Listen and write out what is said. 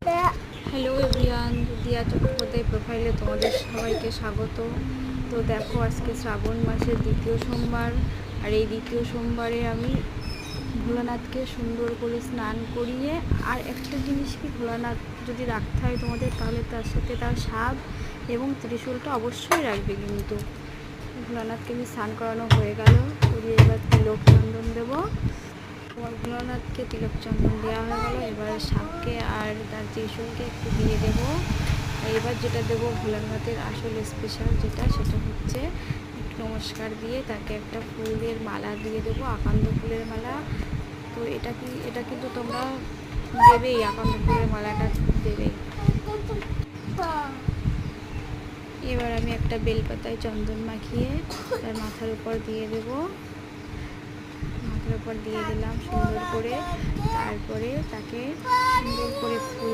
Hello everyone, দিয়া চট্টোপাধ্যায় প্রোফাইলে তোমাদের সবাইকে স্বাগত। তো দেখো, আজকে শ্রাবণ মাসের দ্বিতীয় সোমবার, আর এই দ্বিতীয় সোমবারে আমি ভোলানাথকে সুন্দর করে স্নান করিয়ে, আর একটা জিনিস কি, ভোলানাথ যদি রাখতে হয় তোমাদের, তাহলে তার সাথে তার সাপ এবং ত্রিশূলটা অবশ্যই রাখবে। কিন্তু ভোলানাথকে আমি স্নান করানো হয়ে গেল, করিয়ে এবার তিলক চন্দন দেবো। তোমার ভোলানাথকে তিলক চন্দন দেওয়া হয়ে গেল, এবার সাপকে আর তার ত্রিশূলকে একটু দিয়ে দেবো। এবার যেটা দেবো ভোলানাথের আসল স্পেশাল যেটা, সেটা হচ্ছে একটু নমস্কার দিয়ে তাকে একটা ফুলের মালা দিয়ে দেবো, আকান্দ ফুলের মালা। তো এটা কিন্তু তোমরা দেবেই, আকান্দ ফুলের মালাটা দেবেই। এবার আমি একটা বেলপাতায় চন্দন মাখিয়ে তার মাথার উপর দিয়ে দেবো, মাথার উপর দিয়ে দিলাম সুন্দর করে। তারপরে তাকে সুন্দর করে ফুল